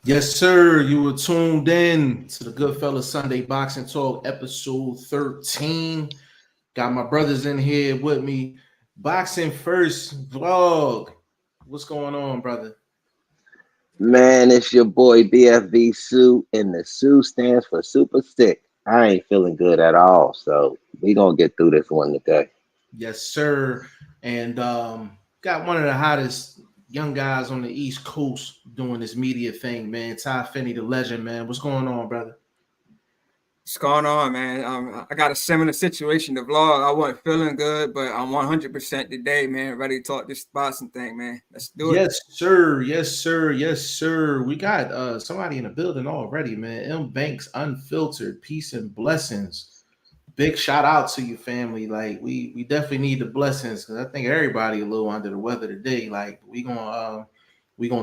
Yes, sir. You were tuned in to the Goodfellas Sunday Boxing Talk, episode 13. Got my brothers in here with me. Boxing First vlog. What's going on, brother? Man, it's your boy BFV Sue, and the Sue stands for super sick. I ain't feeling good at all, so we gonna get through this one today. Yes, sir. And got one of the hottest young guys on the East Coast doing this media thing, man. Ty Finney, the legend, man. What's going on, brother? What's going on, man? I got a similar situation to vlog. I wasn't feeling good, but I'm 100% today, man. Ready to talk this boxing thing, man. Let's do it. Yes, sir. Yes, sir. Yes, sir. We got somebody in the building already, man. M Banks Unfiltered. Peace and blessings. Big shout out to you, family. Like we definitely need the blessings because I think everybody a little under the weather today. Like we gonna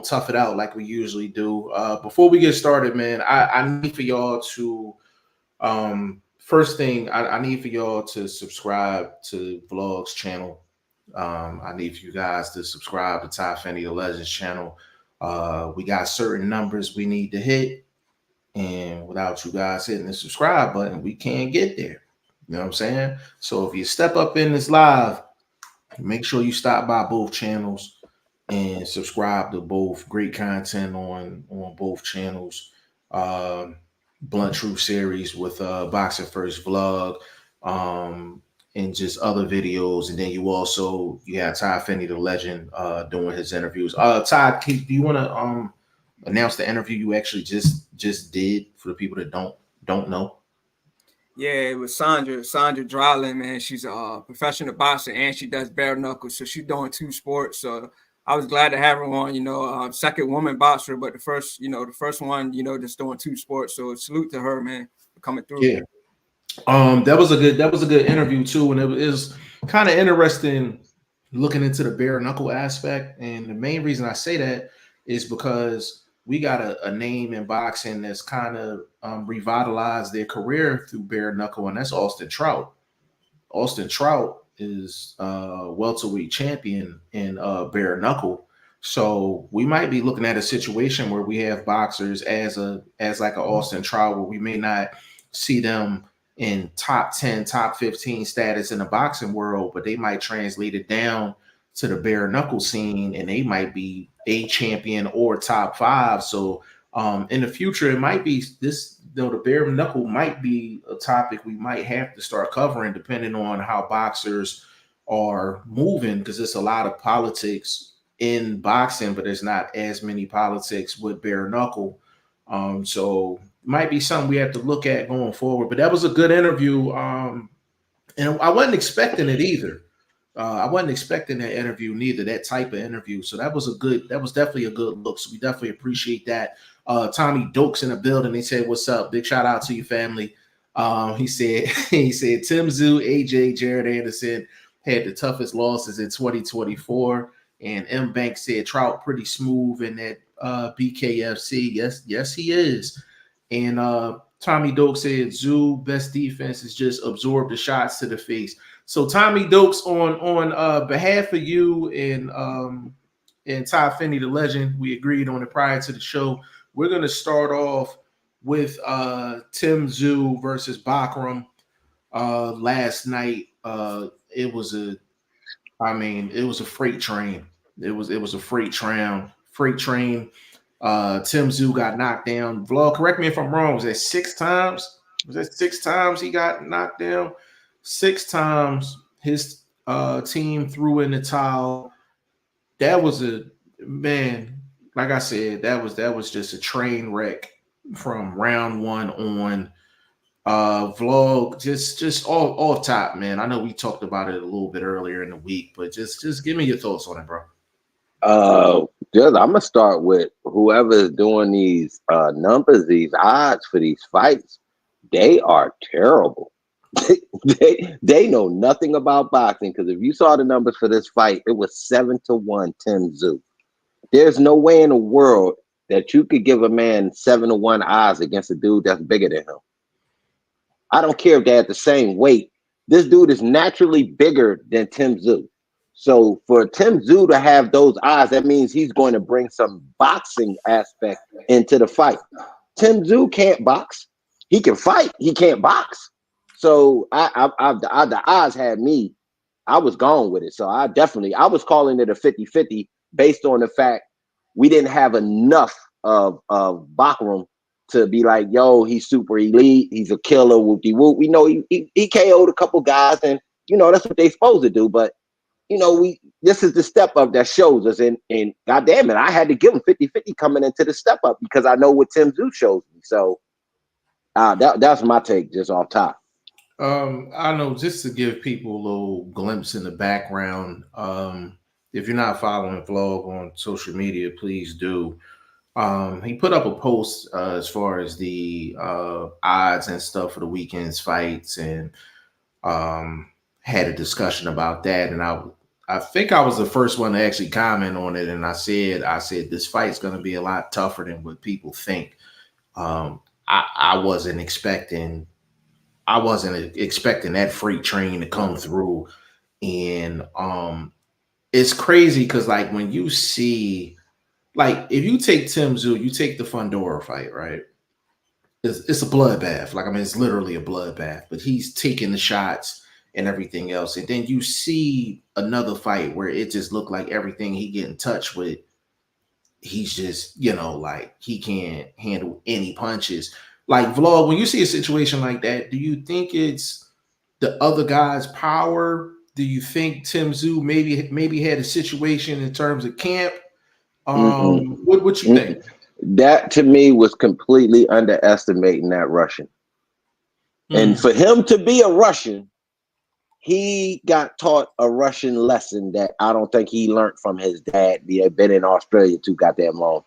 tough it out like we usually do. Before we get started, man, I need for y'all to first thing I need for y'all to subscribe to Vlogs channel. I need for you guys to subscribe to Ty Finney the Legends channel. We got certain numbers we need to hit, and without you guys hitting the subscribe button, we can't get there. You know what I'm saying? So if you step up in this live, make sure you stop by both channels and subscribe to both. Great content on both channels. Blunt Truth series with Boxing First vlog. And just other videos, and then you have Ty Finney the legend doing his interviews. Ty, do you want to announce the interview you actually just did for the people that don't know? Yeah, it was Sandra Dryland, man. She's a professional boxer and she does bare knuckles, so she's doing two sports. So I was glad to have her on. Second woman boxer, but the first one, just doing two sports. So salute to her, man, for coming through. Yeah. That was a good interview too, and it was kind of interesting looking into the bare knuckle aspect. And the main reason I say that is because we got a name in boxing that's kind of revitalized their career through bare knuckle, and that's Austin Trout. Austin Trout is welterweight champion in bare knuckle. So we might be looking at a situation where we have boxers as like a Austin Trout, where we may not see them in top 10, top 15 status in the boxing world, but they might translate it down to the bare knuckle scene and they might be a champion or top five. So in the future, it might be this, the bare knuckle might be a topic we might have to start covering depending on how boxers are moving, because it's a lot of politics in boxing, but there's not as many politics with bare knuckle. So might be something we have to look at going forward. But that was a good interview. And I wasn't expecting it either. I wasn't expecting that interview, neither that type of interview. So that was definitely a good look. So we definitely appreciate that. Tommy Dokes in the building. He said, "What's up? Big shout out to your family." He said Tim Tszyu, AJ, Jared Anderson had the toughest losses in 2024. And M Bank said Trout pretty smooth in that BKFC. Yes, he is. And Tommy Doak said Zoo best defense is just absorb the shots to the face. So Tommy Dokes, on behalf of you and Ty Finney the legend, we agreed on it prior to the show. We're gonna start off with Tim Tszyu versus Bakram last night. It was a freight train. It was a freight train. Tim Tszyu got knocked down. Vlog, correct me if I'm wrong. Was that six times? Was that six times he got knocked down? Six times his team threw in the towel. That was a man. Like I said, that was just a train wreck from round one on. Vlog, just all top, man. I know we talked about it a little bit earlier in the week, but just give me your thoughts on it, bro. Just I'm gonna start with whoever's doing these numbers, these odds for these fights. They are terrible. they know nothing about boxing, because if you saw the numbers for this fight, it was 7-1 Tim Tszyu. There's no way in the world that you could give a man 7-1 odds against a dude that's bigger than him. I don't care if they're at the same weight. This dude is naturally bigger than Tim Tszyu. So for Tim Tszyu to have those odds, that means he's going to bring some boxing aspect into the fight. Tim Tszyu can't box. He can fight. He can't box. So the odds had me. I was gone with it. So I was calling it a 50-50 based on the fact we didn't have enough of Bachram to be like, yo, he's super elite. He's a killer. Whoop-de-whoop. We know he KO'd a couple guys, and that's what they're supposed to do. But this is the step up that shows us, and God damn it, I had to give him 50-50 coming into the step up because I know what Tim Tszyu shows me. So that's my take just off top. I know, just to give people a little glimpse in the background. If you're not following Vlog on social media, please do. He put up a post as far as the odds and stuff for the weekend's fights, and had a discussion about that. And I think I was the first one to actually comment on it, and I said this fight's going to be a lot tougher than what people think. I wasn't expecting that freight train to come through, and it's crazy because like when you see, like if you take Tim Tszyu, you take the Fundora fight, right? It's a bloodbath. Like, I mean, it's literally a bloodbath, but he's taking the shots and everything else. And then you see another fight where it just looked like everything he get in touch with, he's just, like he can't handle any punches. Like, Vlog, when you see a situation like that, do you think it's the other guy's power? Do you think Tim Tszyu maybe had a situation in terms of camp? What you think? That to me was completely underestimating that Russian. And for him to be a Russian, he got taught a Russian lesson that I don't think he learned from his dad. He had been in Australia too goddamn long.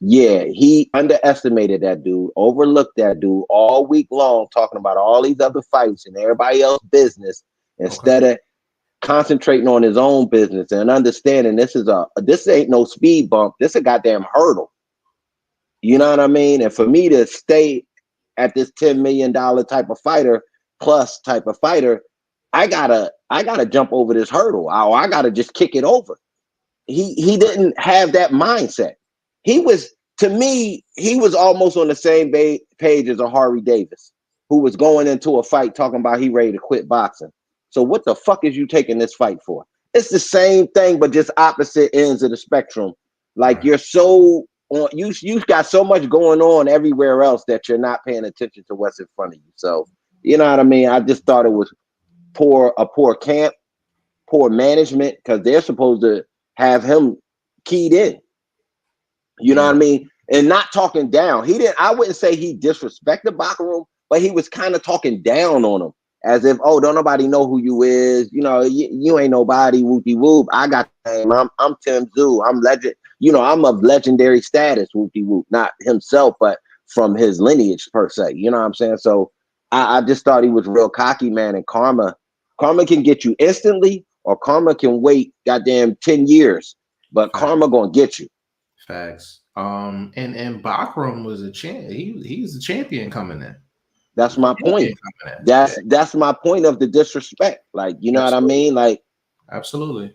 He underestimated that dude, overlooked that dude all week long, talking about all these other fights and everybody else's business instead of concentrating on his own business and understanding this ain't no speed bump. This is a goddamn hurdle. You know what I mean? And for me to stay at this $10 million type of fighter plus type of fighter, I gotta jump over this hurdle. I gotta just kick it over. He didn't have that mindset. To me, he was almost on the same page as a Harry Davis, who was going into a fight talking about he ready to quit boxing. So what the fuck is you taking this fight for? It's the same thing, but just opposite ends of the spectrum. Like you're so on, you got so much going on everywhere else that you're not paying attention to what's in front of you. So you know what I mean? I just thought it was a poor camp, poor management, because they're supposed to have him keyed in. You know what I mean? And not talking down. I wouldn't say he disrespected Bachram, but he was kind of talking down on him. As if, oh, don't nobody know who you is. You ain't nobody, whoop-de-whoop. I got the name. I'm Tim Tszyu. I'm legend. I'm of legendary status, whoop-de-whoop. Not himself, but from his lineage per se. You know what I'm saying? So I just thought he was real cocky, man. And karma can get you instantly, or karma can wait goddamn 10 years. But karma gonna get you. Facts. And Bachram was a champ. He's a champion coming in. That's my point. That's my point of the disrespect. Like, you know what I mean? Like, absolutely.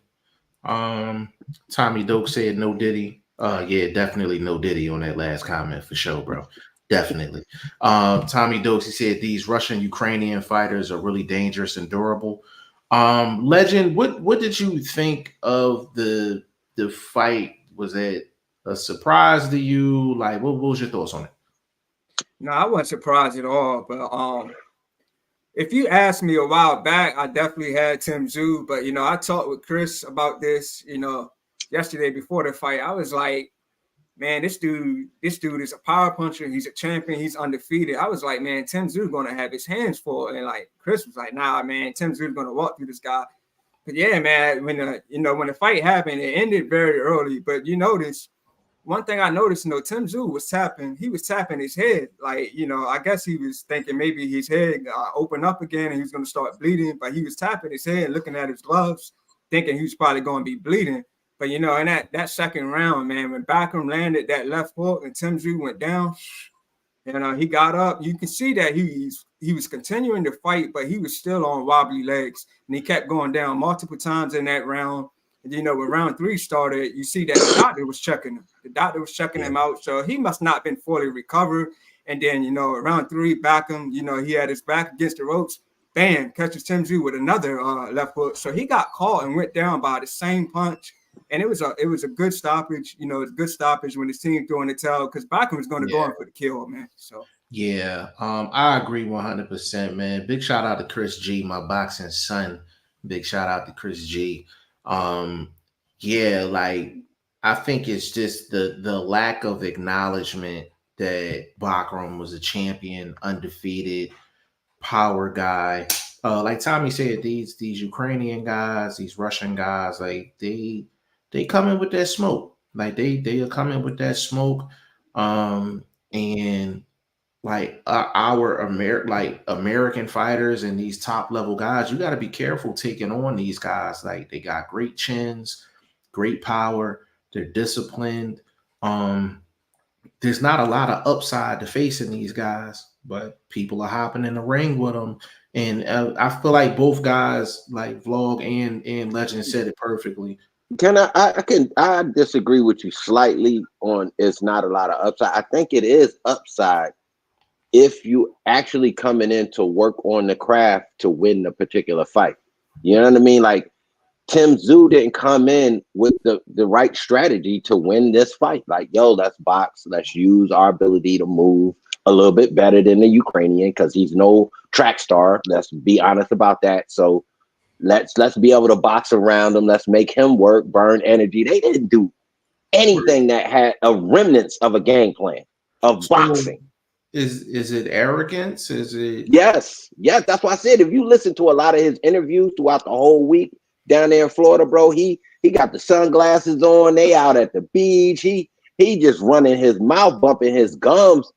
Tommy Doak said no Diddy. Yeah, definitely no Diddy on that last comment for sure, bro. Definitely. Tommy Doak, he said these Russian Ukrainian fighters are really dangerous and durable. Legend, what did you think of the fight? Was it a surprise to you? Like, what was your thoughts on it? No, I wasn't surprised at all. But if you asked me a while back, I definitely had Tim Tszyu. But I talked with Chris about this, yesterday before the fight. I was like, man, this dude is a power puncher. He's a champion. He's undefeated. I was like, man, Tim Tszyu gonna have his hands full. And like Chris was like, nah, man, Tim Tszyu gonna walk through this guy. But yeah, man, when the fight happened, it ended very early. But you notice. One thing I noticed, Tim Tszyu was tapping. He was tapping his head. Like, I guess he was thinking maybe his head opened up again and he was going to start bleeding. But he was tapping his head, looking at his gloves, thinking he was probably going to be bleeding. But, in that second round, man, when Bachram landed that left hook and Tim Tszyu went down, he got up. You can see that he's he was continuing to fight, but he was still on wobbly legs, and he kept going down multiple times in that round. And when round 3 started, you see that the doctor was checking him. The doctor was checking him out, so he must not have been fully recovered. And then round 3, back him. He had his back against the ropes. Bam, catches Tszyu with another left hook. So he got caught and went down by the same punch. And it was a good stoppage. It's a good stoppage when the team throwing the towel, because Bachman was going to go in for the kill, man. So. Yeah, I agree 100%, man. Big shout out to Chris G, my boxing son. Big shout out to Chris G. Yeah, like I think it's just the lack of acknowledgement that Bachman was a champion, undefeated, power guy. Like Tommy said, these Ukrainian guys, these Russian guys, like they come in with that smoke. Like they are coming with that smoke. And like our American fighters and these top level guys, you got to be careful taking on these guys. Like they got great chins, great power, they're disciplined. There's not a lot of upside to facing these guys, but people are hopping in the ring with them. And I feel like both guys, like Vlog and Legend, said it perfectly. I disagree with you slightly on it's not a lot of upside. I think it is upside if you actually coming in to work on the craft to win the particular fight. You know what I mean? Like Tszyu didn't come in with the right strategy to win this fight. Like, yo, let's box. Let's use our ability to move a little bit better than the Ukrainian, because he's no track star. Let's be honest about that. So let's be able to box around him. Let's make him work, burn energy. They didn't do anything that had a remnants of a game plan of boxing. Is it arrogance? Is it? Yes. That's why I said if you listen to a lot of his interviews throughout the whole week down there in Florida, bro, he got the sunglasses on. They out at the beach. He just running his mouth, bumping his gums,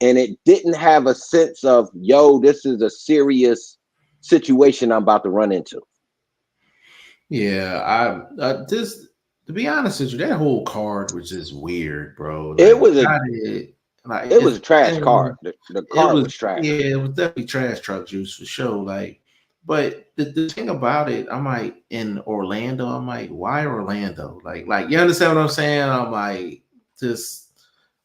and it didn't have a sense of, yo, this is a serious situation I'm about to run into. Yeah, just to be honest with you, that whole card was just weird, bro. Like, it was a trash card. The card was trash. Yeah, it was definitely trash truck juice for sure. Like, but the thing about it, I'm like, in Orlando, I'm like, why Orlando? Like you understand what I'm saying? I'm like, just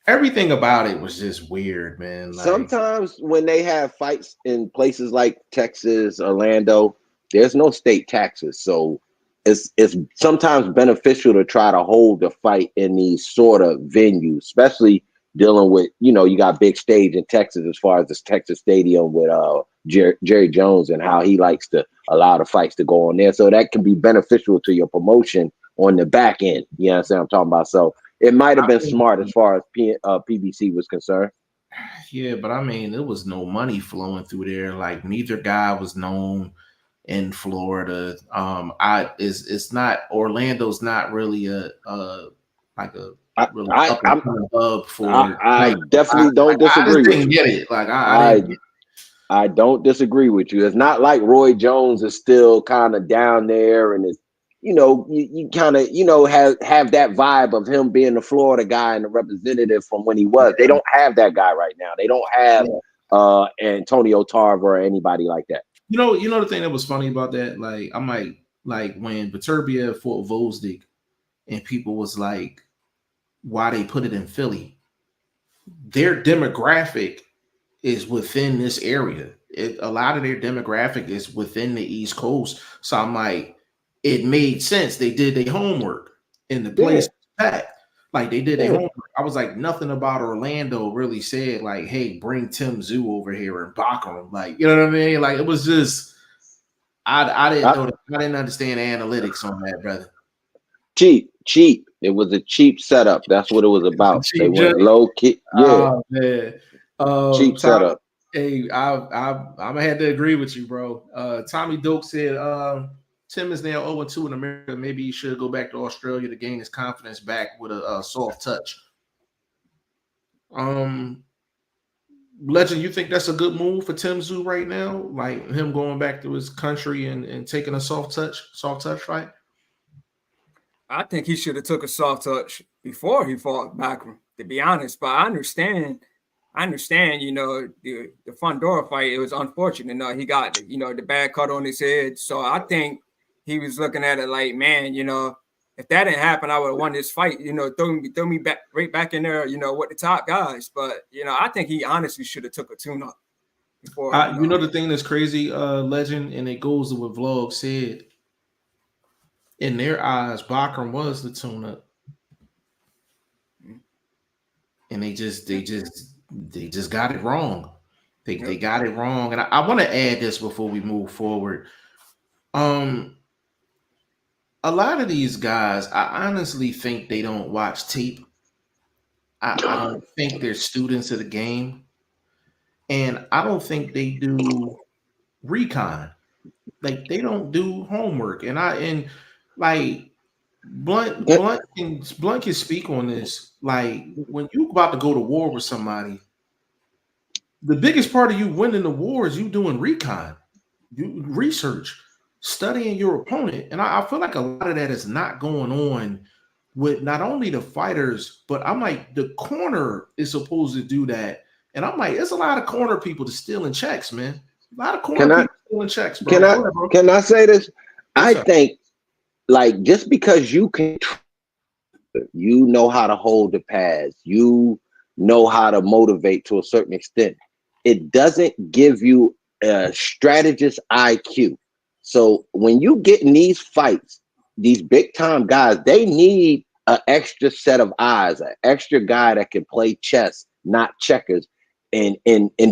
everything about it was just weird, man. Like, sometimes when they have fights in places like Texas, Orlando, there's no state taxes, so it's sometimes beneficial to try to hold the fight in these sort of venues, especially dealing with, you got big stage in Texas as far as this Texas stadium with Jerry Jones and how he likes to allow the fights to go on there. So that can be beneficial to your promotion on the back end. You know what I'm talking about? So it might have been smart as far as PBC was concerned. Yeah, but I mean, there was no money flowing through there. Like neither guy was known in Florida. It's not, Orlando's not really a really hub for. I definitely don't disagree with you. Get it? Like I didn't get it. I don't disagree with you. It's not like Roy Jones is still kind of down there, and it's, you kind of have that vibe of him being the Florida guy and the representative from when he was. They don't have that guy right now. They don't have Antonio Tarver or anybody like that. You know the thing that was funny about that, like I'm like when Beterbiev fought Vosdik, and people was like, why they put it in Philly? Their demographic is within this area. A lot of their demographic is within the East Coast. So I'm like, it made sense. They did their homework, and the place was packed. Like they did their homework. I was like, nothing about Orlando really said like, hey, bring Tszyu over here and block him. Like, you know what I mean? Like it was just, I didn't know that. I didn't understand analytics on that, brother. Cheap. It was a cheap setup. That's what it was about. They went low key. Yeah, oh, man. Cheap setup. Hey, I'm gonna have to agree with you, bro. Tommy Doak said Tim is now 0-2 in America. Maybe he should go back to Australia to gain his confidence back with a soft touch. Legend, you think that's a good move for Tszyu right now? Like him going back to his country and taking a soft touch fight? I think he should have took a soft touch before he fought Bachman, to be honest. But I understand I understand, the Fundora fight, it was unfortunate. He got, the bad cut on his head. So I think he was looking at it like, man, if that didn't happen, I would have won this fight, throw me back right back in there, with the top guys. But, I think he honestly should have took a tune-up before, The thing that's crazy, Legend, and it goes to what Vlog said. In their eyes, Bakram was the tune-up. And they just got it wrong. They got it wrong. And I want to add this before we move forward. A lot of these guys, I honestly think they don't watch tape. I don't think they're students of the game. And I don't think they do recon. Like, they don't do homework. And Blunt can speak on this. Like, when you about to go to war with somebody, the biggest part of you winning the war is you doing recon, you research, studying your opponent. And I feel like a lot of that is not going on with not only the fighters, but I'm like, the corner is supposed to do that. And I'm like, there's a lot of corner people to stealing checks, man. A lot of corner people stealing checks, bro. Can I say this? What's I up? think, like, just because you know how to hold the pads, you know how to motivate to a certain extent, it doesn't give you a strategist IQ. So when you get in these fights, these big time guys, they need an extra set of eyes, an extra guy that can play chess, not checkers, and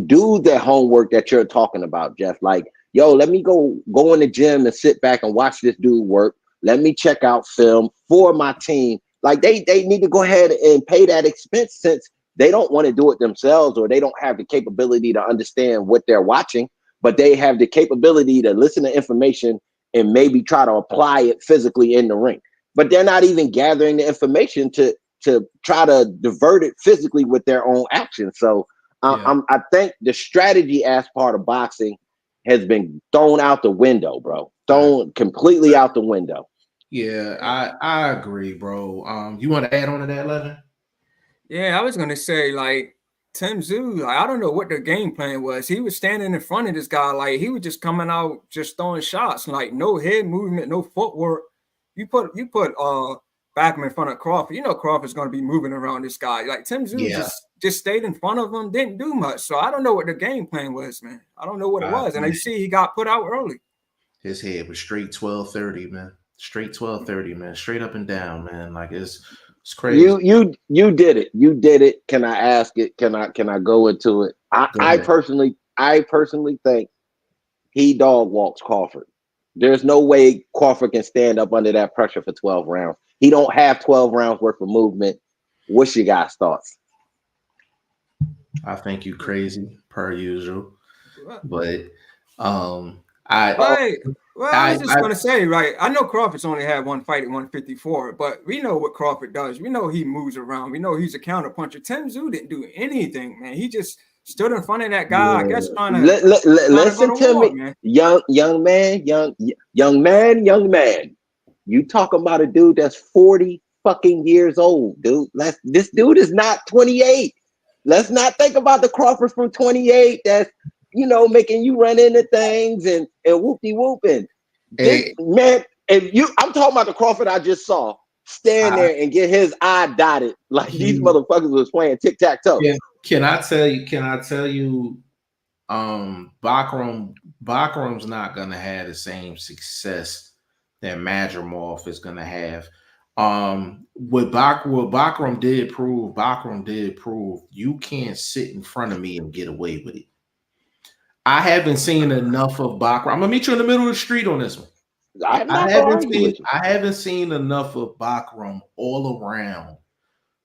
do the homework that you're talking about, Jeff. Like, yo, let me go in the gym and sit back and watch this dude work. Let me check out film for my team. Like, they need to go ahead and pay that expense, since they don't want to do it themselves, or they don't have the capability to understand what they're watching, but they have the capability to listen to information and maybe try to apply it physically in the ring. But they're not even gathering the information to try to divert it physically with their own actions. So I think the strategy as part of boxing has been thrown out the window, bro. Thrown completely out the window. Yeah, I agree, bro. You want to add on to that, Levin? Yeah, I was gonna say, like, Tszyu, like, I don't know what their game plan was. He was standing in front of this guy, like, he was just coming out just throwing shots, like, no head movement, no footwork. You put Bachman in front of Crawford. Crawford's gonna be moving around this guy. Like, Tszyu just stayed in front of him, didn't do much. So I don't know what the game plan was, man. I don't know what it was. And you see he got put out early. His head was straight 12-30, man. Straight 12-30, man. Straight up and down, man. Like, it's crazy. You did it. You did it. Can I ask it? Can I go into it? I personally think he dog walks Crawford. There's no way Crawford can stand up under that pressure for 12 rounds. He don't have 12 rounds worth of movement. What's your guys' thoughts? I think you crazy per usual, but I was just gonna say, right? I know Crawford's only had one fight at 154, but we know what Crawford does. We know he moves around. We know he's a counterpuncher. Tszyu didn't do anything, man. He just stood in front of that guy. Yeah. I guess trying to listen to me, man. young man. You talking about a dude that's 40 fucking years old, dude. This dude is not 28. Let's not think about the Crawford from 28 that's, making you run into things and whoopty-whooping. Hey. Man, I'm talking about the Crawford I just saw stand there and get his eye dotted like these motherfuckers was playing tic-tac-toe. Can I tell you, Bakram's not gonna have the same success that Madrimov is gonna have. What Bakram did prove you can't sit in front of me and get away with it. I haven't seen enough of Bakram. I'm gonna meet you in the middle of the street on this one. I haven't seen enough of Bakram all around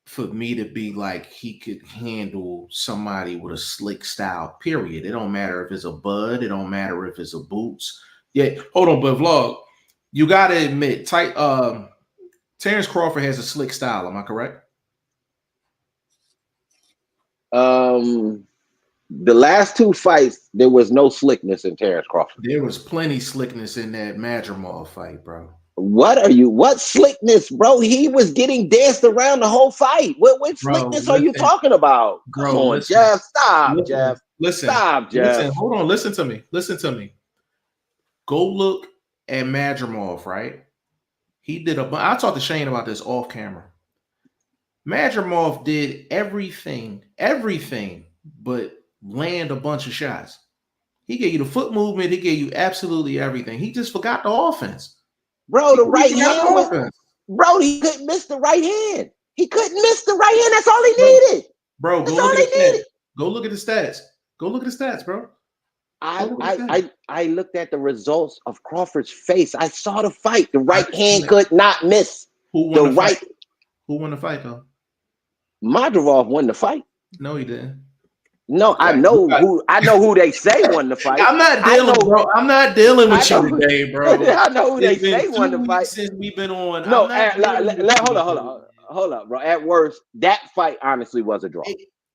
for me to be like he could handle somebody with a slick style, period. It don't matter if it's a Bud, it don't matter if it's a Boots. Yeah, hold on, but Vlog, you gotta admit, Terrence Crawford has a slick style, am I correct? The last two fights, there was no slickness in Terrence Crawford. There was plenty slickness in that Madrimov fight, bro. What slickness, bro? He was getting danced around the whole fight. What Bro, slickness are you listen, talking about? Come bro, on, listen, Jeff. Stop, listen, Jeff. listen, Stop, listen. Jeff. Hold on, listen to me. Listen to me. Go look at Madrimov, right? He did I talked to Shane about this off camera. Madrimov did everything but land a bunch of shots. He gave you the foot movement. He gave you absolutely everything. He just forgot the offense. Bro, the He right forgot hand the was, offense. bro, he couldn't miss the right hand. He couldn't miss the right hand. That's all he Bro, needed. bro, That's go look all at he the stats. needed. Go look at the stats. Go look at the stats, bro. Go I, look at the I stats. I I looked at the results of Crawford's face. I saw the fight. The I right hand understand. could not miss. Who won The the fight? right Who won the fight, though? Madrimov won the fight. No, he didn't. No, I know who they say won the fight. I'm not I dealing, know bro. I'm not dealing I with you know today, bro. I know who they It's been say won 2 the fight. weeks since we've been on. I'm No, not dealing with you today. hold up, bro. At worst, that fight honestly was a draw.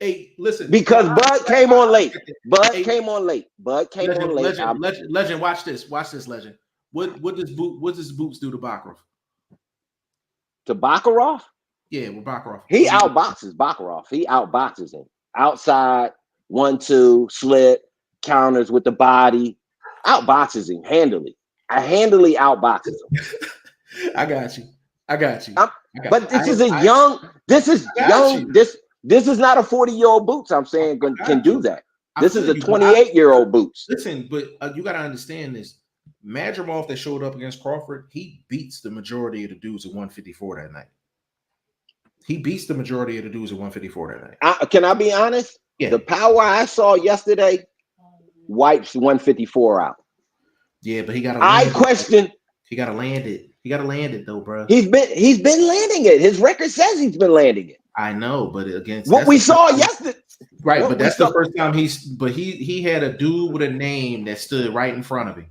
Hey, listen, bro. Because Bud came on late. Bud Hey, came on late. legend. Watch this, legend. What does Boots do to Bakarov? To Baccarat, Yeah, with Bakarov. he outboxes Baccarat. He outboxes him. Outside, 1-2, slip, counters with the body, outboxes him handily. I handily outboxes him. I got you. But this is young. This is not a 40-year-old Boots. I'm saying can do that. This is a 28-year-old Boots. Listen, but you got to understand this. Madrimov that showed up against Crawford, he beats the majority of the dudes at 154 that night. He beats the majority of the dudes at 154 that night. Can I be honest? Yeah. The power I saw yesterday wipes 154 out. Yeah, but he got to. I question. He got to land it. He got to land it though, bro. He's been landing it. His record says he's been landing it. I know, but against what we saw yesterday. Right, but that's the first time he had a dude with a name that stood right in front of him.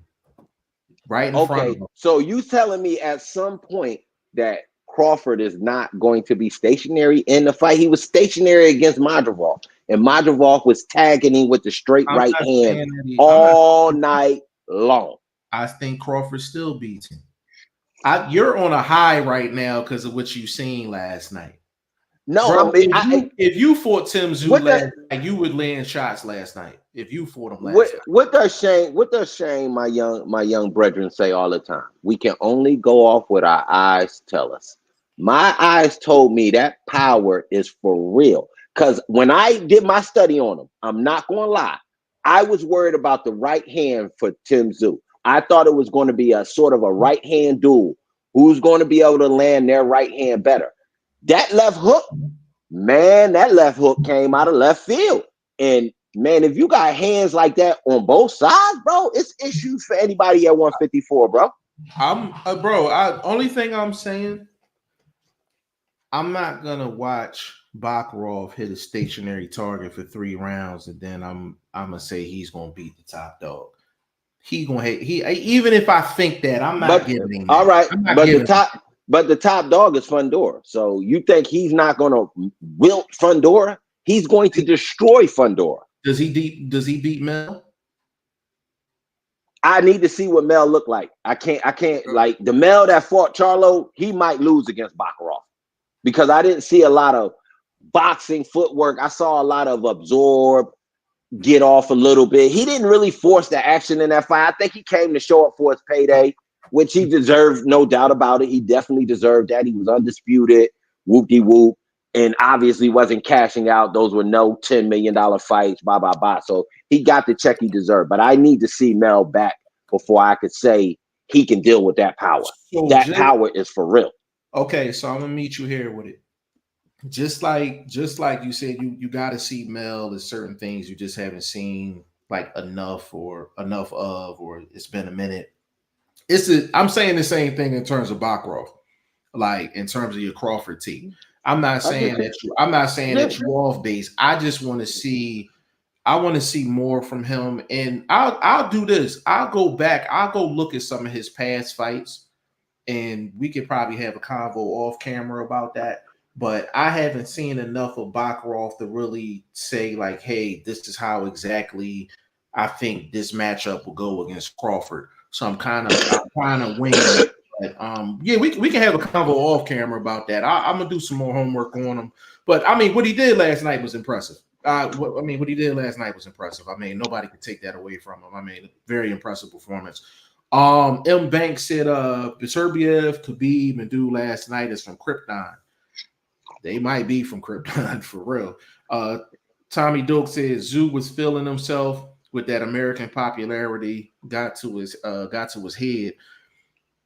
Right in front of him. So you telling me at some point that Crawford is not going to be stationary in the fight? He was stationary against Madrimov, and Madrimov was tagging him with the straight right hand all night long. I think Crawford still beats him. You're on a high right now because of what you seen last night. No, bro, if you fought Tszyu last night, you would land shots last night. If you fought him last night. What does Shane, my young brethren, say all the time? We can only go off what our eyes tell us. My eyes told me that power is for real. Because when I did my study on him, I'm not going to lie, I was worried about the right hand for Tszyu. I thought it was going to be a sort of a right hand duel. Who's going to be able to land their right hand better? That left hook, man, that left hook came out of left field. And man, if you got hands like that on both sides, bro, it's issues for anybody at 154, bro. Only thing I'm saying, I'm not gonna watch Bakarov hit a stationary target for 3 rounds, and then I'm gonna say he's gonna beat the top dog. Even if I think that, I'm not giving him that. All right, but the top dog is Fundora. So you think he's not gonna wilt Fundora? He's going to destroy Fundora. Does he beat Mel? I need to see what Mel looked like. I can't like the Mel that fought Charlo, he might lose against Bakarov because I didn't see a lot of boxing footwork. I saw a lot of absorb, get off a little bit. He didn't really force the action in that fight. I think he came to show up for his payday, which he deserved, no doubt about it. He definitely deserved that. He was undisputed, whoop-de-whoop, and obviously wasn't cashing out. Those were no $10 million fights, blah, blah, blah. So he got the check he deserved. But I need to see Mel back before I could say he can deal with that power. So that power is for real. Okay, so I'm going to meet you here with it. Just like you said, you got to see Mel. There's certain things you just haven't seen like enough of, or it's been a minute. I'm saying the same thing in terms of Bakarov, like in terms of your Crawford team. I'm not saying that you're off base. I just want to see. I want to see more from him, and I'll do this. I'll go back. I'll go look at some of his past fights, and we could probably have a convo off camera about that. But I haven't seen enough of Bakarov to really say like, hey, this is how exactly I think this matchup will go against Crawford. So I'm kind of winging But, yeah, we can have a convo off camera about that. I'm gonna do some more homework on him. But I mean, what he did last night was impressive. What he did last night was impressive. I mean, nobody could take that away from him. I mean, very impressive performance. M. Banks said Beterbiev, Khabib, and dude last night is from Krypton. They might be from Krypton for real. Tommy Doak said Tszyu was feeling himself with that American popularity got to his head.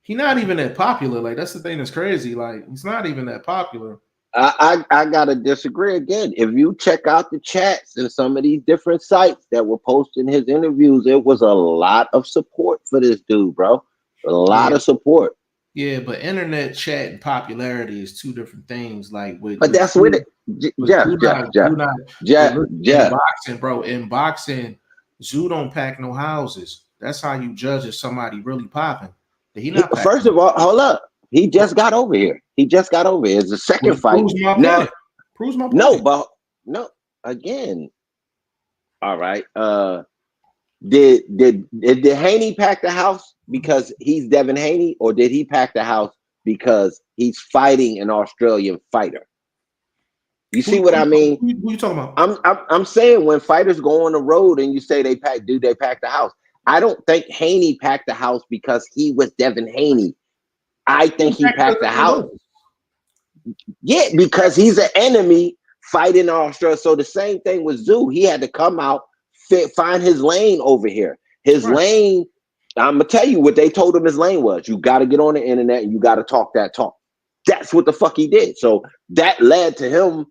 He's not even that popular. Like, that's the thing that's crazy. Like, he's not even that popular. I gotta disagree again. If you check out the chats and some of these different sites that were posting his interviews, it was a lot of support for this dude, bro. A lot of support. Yeah, but internet chat and popularity is two different things. Like, but that's with it. Jeff. In boxing, bro. In boxing, Tszyu don't pack no houses. That's how you judge if somebody really popping. First of all, hold up. He just got over here. It's the second fight. Proves my point. No. Again. All right. Did Haney pack the house because he's Devin Haney, or did he pack the house because he's fighting an Australian fighter? You see what I mean? Who are you talking about? I'm saying when fighters go on the road and you say they pack the house. I don't think Haney packed the house because he was Devin Haney. I think he packed the house. Yeah, because he's an enemy fighting Australia. So the same thing with Tszyu. He had to come out, find his lane over here. His lane, I'm going to tell you what they told him his lane was. You got to get on the internet and you got to talk that talk. That's what the fuck he did. So that led to him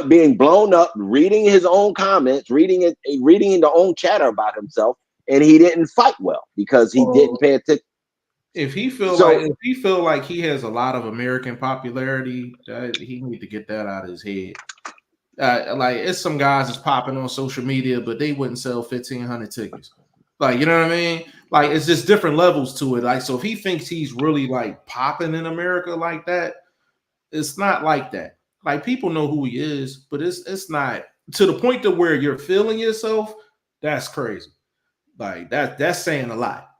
being blown up, reading his own comments, reading the own chatter about himself, and he didn't fight well because he didn't pay attention. If he feel like he has a lot of American popularity, he need to get that out of his head. Like, it's some guys that's popping on social media, but they wouldn't sell 1,500 tickets. Like, you know what I mean? Like, it's just different levels to it. Like, so if he thinks he's really like popping in America like that, it's not like that. Like, people know who he is, but it's not to the point to where you're feeling yourself. That's crazy. Like, that's saying a lot.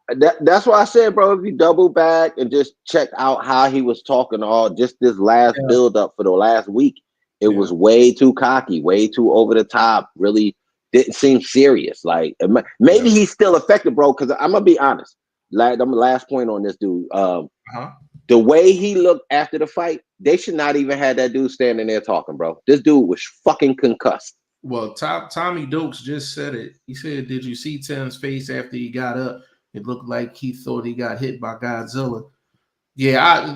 That's why I said, bro, if you double back and just check out how he was talking just this last build up for the last week, it was way too cocky, way too over the top, really didn't seem serious. Like, maybe he's still affected, bro, because I'm going to be honest. Like, I'm the last point on this dude. The way he looked after the fight, they should not even have that dude standing there talking, bro. This dude was fucking concussed. Well, Tommy Dokes just said it. He said, "Did you see Tim's face after he got up? It looked like he thought he got hit by Godzilla." Yeah,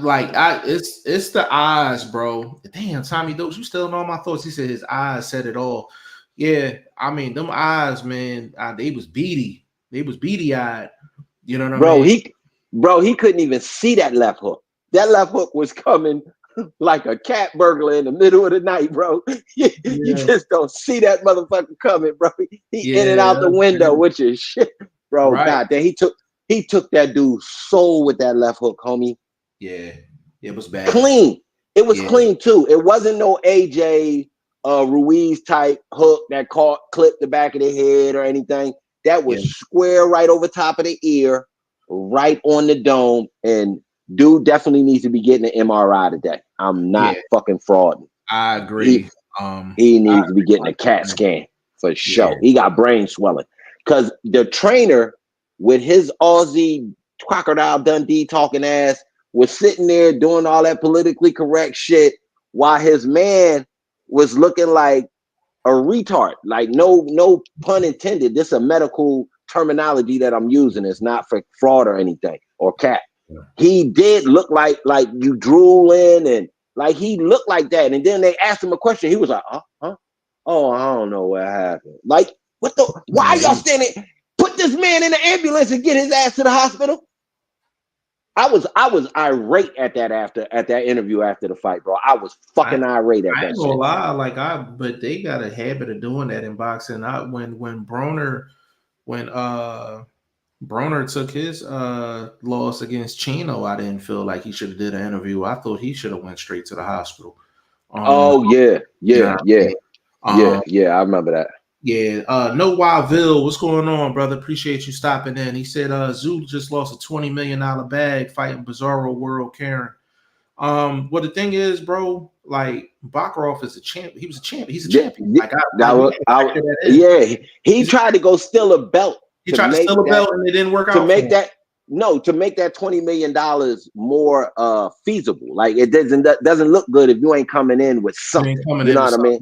it's the eyes, bro. Damn, Tommy Dokes, you still know my thoughts. He said his eyes said it all. Yeah, I mean, them eyes, man, they was beady. They was beady-eyed. You know what I mean? He couldn't even see that left hook. That left hook was coming like a cat burglar in the middle of the night, bro. You just don't see that motherfucker coming, bro. He in and out the window, which is shit, bro. Right. God damn, he took that dude's soul with that left hook, homie. Yeah, it was bad. Clean. It was clean too. It wasn't no AJ Ruiz type hook that clipped the back of the head or anything. That was square right over top of the ear, right on the dome, and dude definitely needs to be getting an MRI today. I'm not fucking frauding. I agree. He needs to be getting a CAT scan for sure. He got brain swelling because the trainer with his Aussie Crocodile Dundee talking ass was sitting there doing all that politically correct shit while his man was looking like a retard. Like, no pun intended. This is a medical terminology that I'm using. It's not for fraud or anything or cat. He did look like you drool in, and like he looked like that. And then they asked him a question. He was like, huh? Oh, I don't know what happened. Like, what the? Why y'all standing? Put this man in the ambulance and get his ass to the hospital. I was irate at that interview after the fight, bro. I was fucking irate at that. I ain't gonna lie, but they got a habit of doing that in boxing. When Broner took his loss against Chino, I didn't feel like he should have did an interview. I thought he should have went straight to the hospital. I remember that. Yeah, No Wildville, what's going on, brother? Appreciate you stopping in. He said Zoo just lost a $20 million bag fighting Bizarro World Karen. Well, the thing is, bro, like Baccaroff is a champ. He was a champion. He's a champion. Like we gotta factor that in. Yeah, he tried to go steal a belt. He tried to steal a belt and it didn't work out. To make that $20 million more feasible. Like it doesn't look good if you ain't coming in with something. You know what I mean? Right.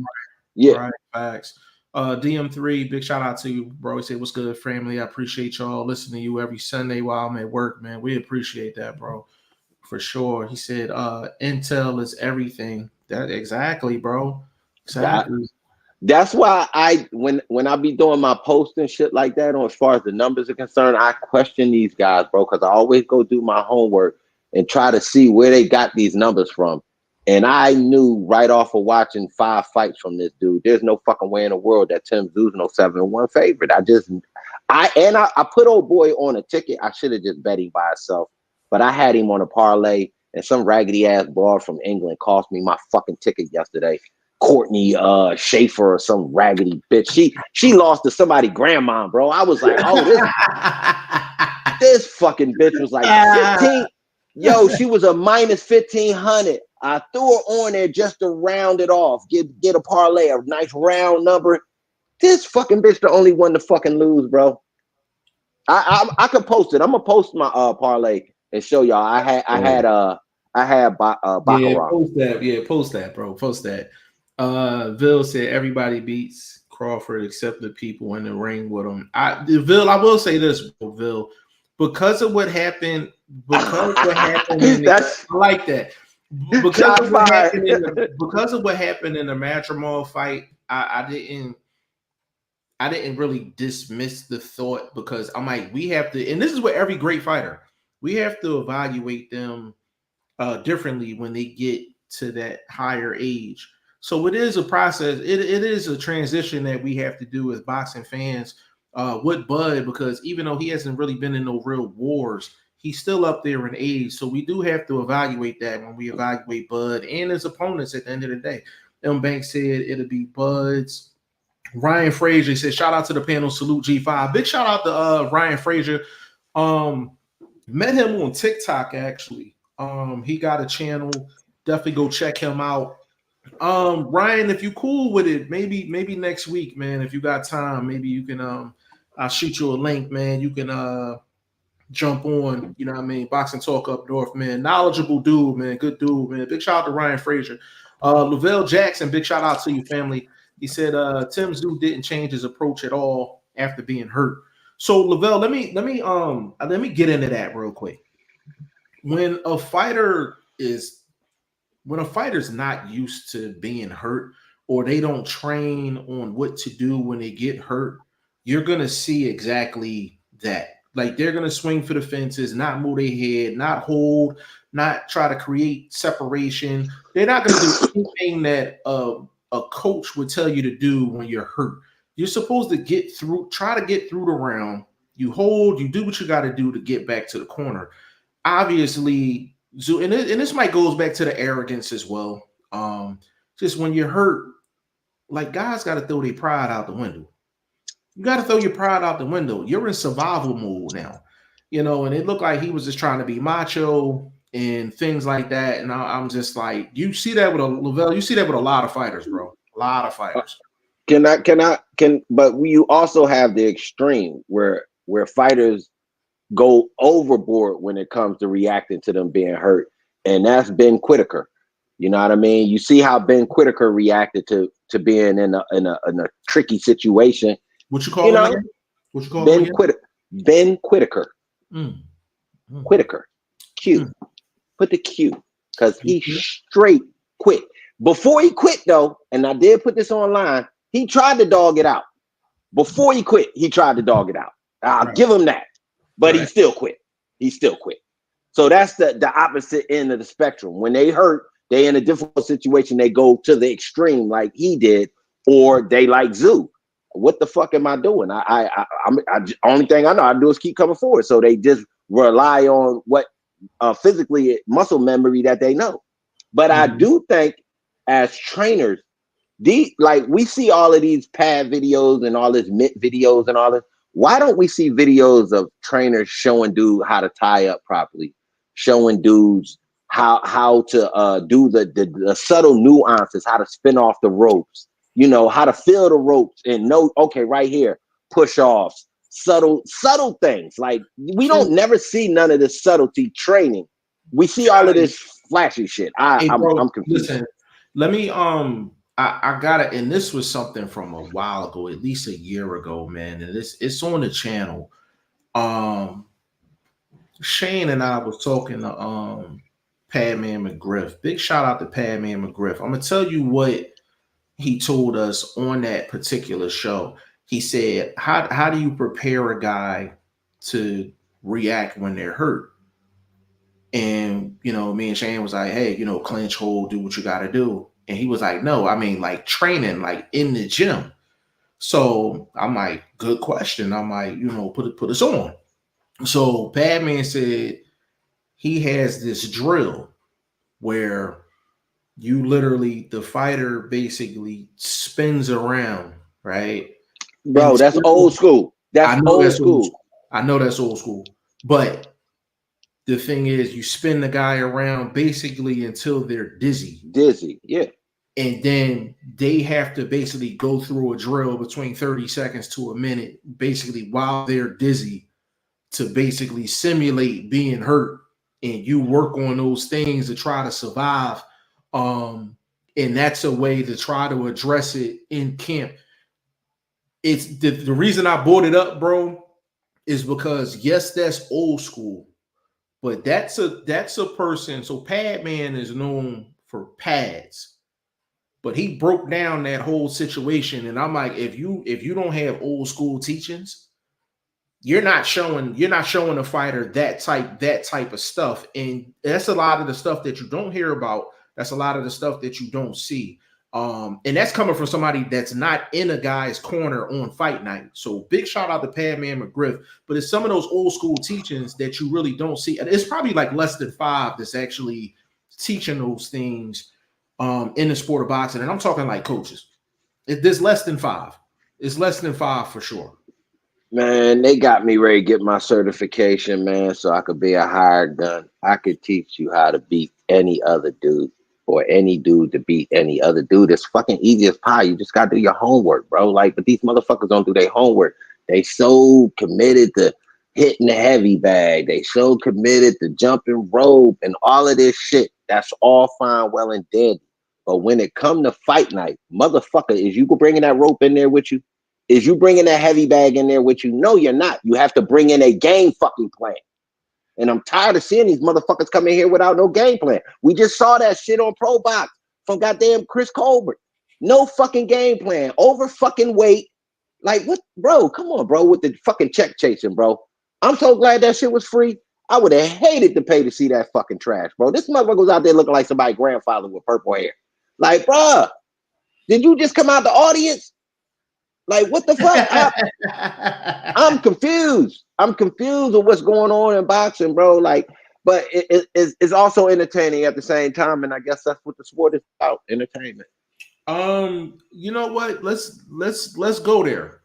Yeah. Right. Facts. DM3, big shout out to you, bro. He said, "What's good, family? I appreciate y'all listening to you every Sunday while I'm at work, man. We appreciate that, bro, for sure." He said, "Intel is everything." That exactly, bro. Exactly. That's why when I be doing my posts and shit like that, on as far as the numbers are concerned, I question these guys, bro, because I always go do my homework and try to see where they got these numbers from. And I knew right off of watching 5 fights from this dude, there's no fucking way in the world that Tim Tszyu's no 7-1 favorite. I put old boy on a ticket. I should have just bet him by himself, but I had him on a parlay, and some raggedy ass broad from England cost me my fucking ticket yesterday. Courtney Schaefer or some raggedy bitch. She lost to somebody grandma, bro. I was like, oh, this fucking bitch was like 15. Yo, she was a minus 1,500. I threw her on there just to round it off. Get a parlay, a nice round number. This fucking bitch the only one to fucking lose, bro. I could post it. I'm gonna post my parlay and show y'all. I had Baccarat. Yeah, post that. Yeah, post that, bro. Post that. Ville said everybody beats Crawford except the people in the ring with him. Ville, I will say this, Ville, because of what happened. I like that. Because of what happened in the Matrimonial fight, I didn't really dismiss the thought, because I'm like, we have to, and this is what every great fighter, we have to evaluate them differently when they get to that higher age. So it is a process. It is a transition that we have to do as boxing fans with Bud, because even though he hasn't really been in no real wars, he's still up there in age. So we do have to evaluate that when we evaluate Bud and his opponents at the end of the day. M. Banks said it'll be Bud's. Ryan Frazier said, shout out to the panel, salute G5. Big shout out to Ryan Frazier. Met him on TikTok, actually. He got a channel. Definitely go check him out. Ryan, if you cool with it, maybe next week, man, if you got time, maybe you can I'll shoot you a link, man. You can jump on, you know what I mean, Boxing Talk Up North, man. Knowledgeable dude, man. Good dude, man. Big shout out to Ryan Frazier. Lavelle Jackson, big shout out to you, family. He said Tim Tszyu didn't change his approach at all after being hurt. So Lavelle, let me get into that real quick. When a fighter's not used to being hurt, or they don't train on what to do when they get hurt, you're gonna see exactly that. Like, they're gonna swing for the fences, not move their head, not hold, not try to create separation. They're not gonna do anything that a coach would tell you to do when you're hurt. You're supposed to try to get through the round. You hold, you do what you got to do to get back to the corner. Obviously, and this might goes back to the arrogance as well. Just when you're hurt, like, guys got to throw their pride out the window. You got to throw your pride out the window. You're in survival mode now, and it looked like he was just trying to be macho and things like that. And I'm just like, you see that with Lavelle, you see that with a lot of fighters, bro. A lot of fighters. But you also have the extreme where fighters go overboard when it comes to reacting to them being hurt. And that's Ben Whittaker. You know what I mean? You see how Ben Whittaker reacted to being in a tricky situation. What you call him again? What you call Ben him again? Ben Whittaker. Whittaker. Q. Put the Q, because he straight quit. Before he quit, though, and I did put this online, he tried to dog it out. Before he quit, he tried to dog it out. I'll give him that. But he still quit. So that's the opposite end of the spectrum. When they hurt, they in a difficult situation, they go to the extreme like he did, or they like Tszyu. What the fuck am I doing? I'm only thing I know I do is keep coming forward. So they just rely on what physically muscle memory that they know. But I do think as trainers, Like we see all of these pad videos and all this mitt videos and all this. Why don't we see videos of trainers showing dudes how to tie up properly, showing dudes how to do the subtle nuances, how to spin off the ropes, how to feel the ropes and know, okay, right here, push offs, subtle things. Like we don't never see none of this subtlety training. We see all of this flashy shit. Hey, I'm bro, confused. listen, let me I got it, and this was something from a while ago, at least a year ago, man. And it's on the channel. Shane and I was talking to Padman McGriff. Big shout out to Padman McGriff. I'm gonna tell you what he told us on that particular show. He said, how do you prepare a guy to react when they're hurt? And me and Shane was like, hey, clinch, hold, do what you got to do. And he was like, no, I mean like training, like in the gym. So I'm like, good question. I'm like, put us on. So Padman said he has this drill where you literally, the fighter basically spins around, right? Bro, that's old school. That's old school. I know that's old school. But the thing is, you spin the guy around basically until they're dizzy. Dizzy, yeah. And then they have to basically go through a drill between 30 seconds to a minute, basically while they're dizzy, to basically simulate being hurt. And you work on those things to try to survive. And that's a way to try to address it in camp. It's the reason I brought it up, bro, is because yes, that's old school. But that's a person. So Padman is known for pads, but he broke down that whole situation. And I'm like, if you don't have old school teachings, you're not showing a fighter that type of stuff. And that's a lot of the stuff that you don't hear about. That's a lot of the stuff that you don't see. And that's coming from somebody that's not in a guy's corner on fight night. So big shout out to Padman McGriff. But it's some of those old school teachings that you really don't see. And it's probably like less than 5 that's actually teaching those things in the sport of boxing. And I'm talking like coaches. There's less than 5. It's less than 5 for sure. Man, they got me ready to get my certification, man, so I could be a hired gun. I could teach you how to beat any other dude. Or any dude to beat any other dude. It's fucking easy as pie. You just gotta do your homework, bro. Like, but these motherfuckers don't do their homework. They so committed to hitting the heavy bag. They so committed to jumping rope and all of this shit. That's all fine, well and dead. But when it come to fight night, motherfucker, is you bringing that rope in there with you? Is you bringing that heavy bag in there with you? No, you're not. You have to bring in a game fucking plan. And I'm tired of seeing these motherfuckers come in here without no game plan. We just saw that shit on Pro Box from goddamn Chris Colbert. No fucking game plan. Over fucking weight. Like, what, bro? Come on, bro, with the fucking check chasing, bro. I'm so glad that shit was free. I would have hated to pay to see that fucking trash, bro. This motherfucker was out there looking like somebody's grandfather with purple hair. Like, bro, did you just come out the audience? Like, what the fuck? I'm confused. I'm confused with what's going on in boxing, bro. Like, but it's also entertaining at the same time, and I guess that's what the sport is about, entertainment. You know what? Let's go there.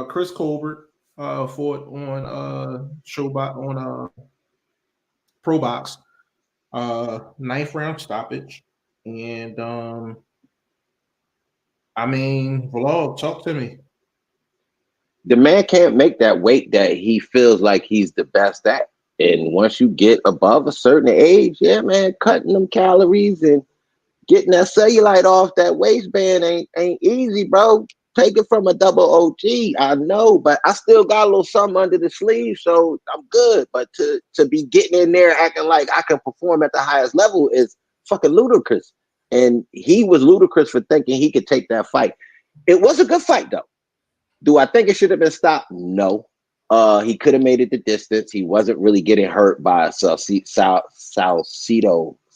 Chris Colbert fought on Showbot on Pro Box, 9th round stoppage, and I mean, vlog, talk to me. The man can't make that weight that he feels like he's the best at. And once you get above a certain age, yeah, man, cutting them calories and getting that cellulite off that waistband ain't easy, bro. Take it from a double OG, I know, but I still got a little something under the sleeve, so I'm good. But to be getting in there acting like I can perform at the highest level is fucking ludicrous. And he was ludicrous for thinking he could take that fight. It was a good fight, though. Do I think it should have been stopped? No. He could have made it the distance. He wasn't really getting hurt by Salcido.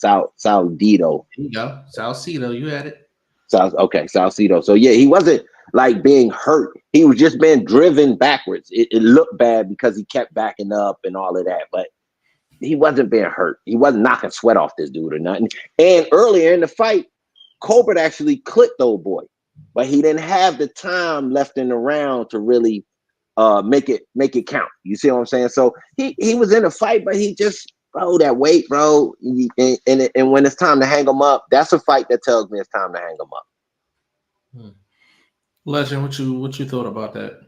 There you go. Salcido, you had it. Salcido. So yeah, he wasn't like being hurt. He was just being driven backwards. It looked bad because he kept backing up and all of that, but he wasn't being hurt. He wasn't knocking sweat off this dude or nothing. And earlier in the fight, Colbert actually clicked old boy, but he didn't have the time left in the round to really make it count. You see what I'm saying? So he was in a fight, but he just, bro, that weight, bro. And when it's time to hang him up, that's a fight that tells me it's time to hang him up. Legend, what you thought about that?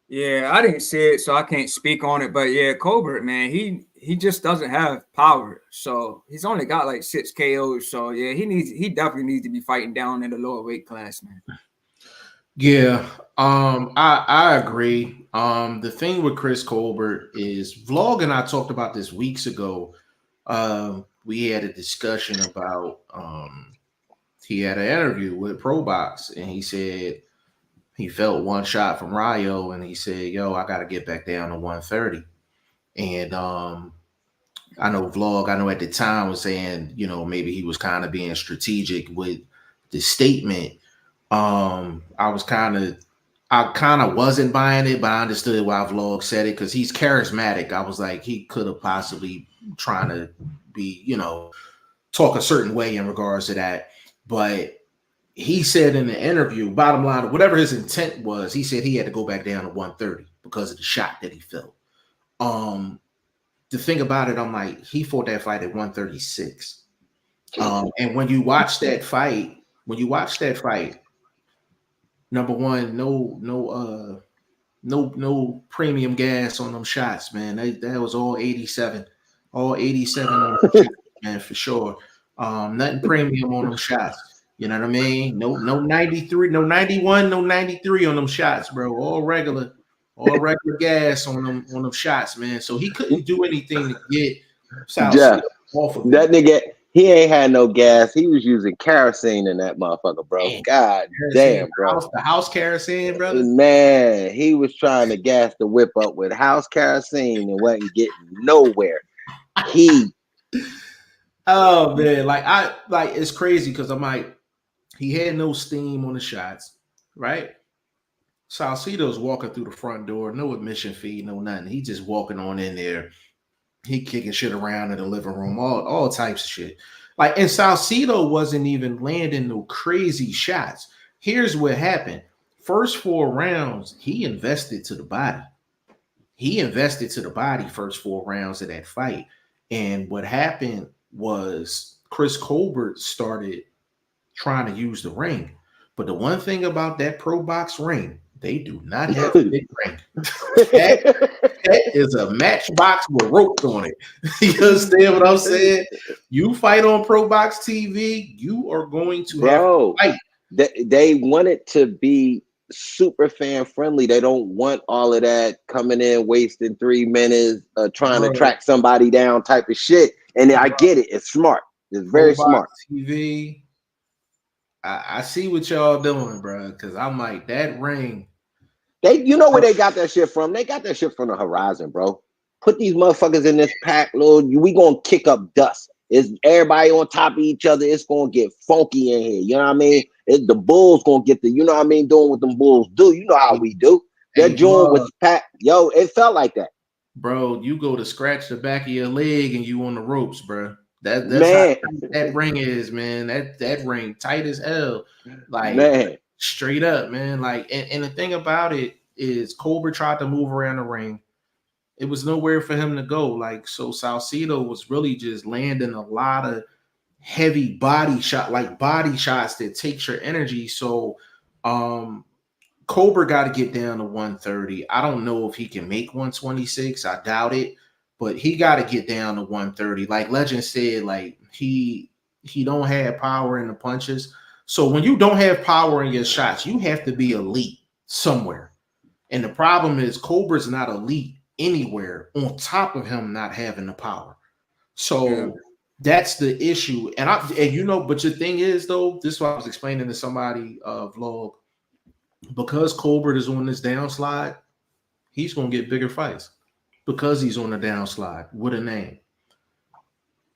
Yeah, I didn't see it, so I can't speak on it. But yeah, Colbert, man, he just doesn't have power. So he's only got like 6 KOs. So yeah, he definitely needs to be fighting down in the lower weight class, man. Yeah, I agree. The thing with Chris Colbert is Vlog and I talked about this weeks ago. We had a discussion about he had an interview with ProBox and he said he felt one shot from Rayo and he said, "Yo, I got to get back down to 130." And I know Vlog, I know at the time was saying, you know, maybe he was kind of being strategic with the statement. I kind of wasn't buying it, but I understood why Vlog said it because he's charismatic. I was like, he could have possibly trying to be, you know, talk a certain way in regards to that. But he said in the interview, bottom line, whatever his intent was, he said he had to go back down to 130 because of the shot that he felt. The thing about it, I'm like, he fought that fight at 136. And when you watch that fight, number one, no premium gas on them shots, man. That was all 87 on the shots, man, for sure. Nothing premium on them shots. You know what I mean? No 93, no 91, no 93 on them shots, bro. All regular gas on them shots, man. So he couldn't do anything to get South Jeff, off of that nigga, he ain't had no gas. He was using kerosene in that motherfucker, bro. Man, God damn, bro. The house kerosene, brother. Man, he was trying to gas the whip up with house kerosene and wasn't getting nowhere. Oh man, it's crazy because I'm like, he had no steam on the shots, right? Salcido's walking through the front door, no admission fee, no nothing. He just walking on in there. He kicking shit around in the living room, all types of shit. Like, and Salcido wasn't even landing no crazy shots. Here's what happened. First 4 rounds, he invested to the body. First 4 rounds of that fight. And what happened was Chris Colbert started trying to use the ring. But the one thing about that Pro Box ring, they do not have a big ring. That is a matchbox with ropes on it. You understand what I'm saying? You fight on Pro Box TV, you are going to have to fight. They want it to be super fan friendly. They don't want all of that coming in, wasting 3 minutes, trying to track somebody down type of shit. And I get it. It's smart. It's very smart. TV. I see what y'all doing, bro. Because I'm like, that ring. You know where they got that shit from? They got that shit from the Horizon, bro. Put these motherfuckers in this pack, Lord. We gonna kick up dust. It's everybody on top of each other. It's gonna get funky in here. You know what I mean? The Bulls gonna get you know what I mean, doing what them Bulls do. You know how we do. That joint was packed. Yo, it felt like that. Bro, you go to scratch the back of your leg and you on the ropes, bro. That's how that ring is, man. That ring tight as hell. Like, man. Straight up, man. Like, and the thing about it is Colbert tried to move around the ring. It was nowhere for him to go. Like, so Salcido was really just landing a lot of heavy body shots that takes your energy. So Colbert got to get down to 130. I don't know if he can make 126. I doubt it, but he got to get down to 130. Like Legend said, like he don't have power in the punches. So when you don't have power in your shots, you have to be elite somewhere. And the problem is Colbert's not elite anywhere on top of him not having the power. So that's the issue. And you know, but your thing is though, this is what I was explaining to somebody Vlog, because Colbert is on this downslide, he's gonna get bigger fights because he's on the downslide with a name.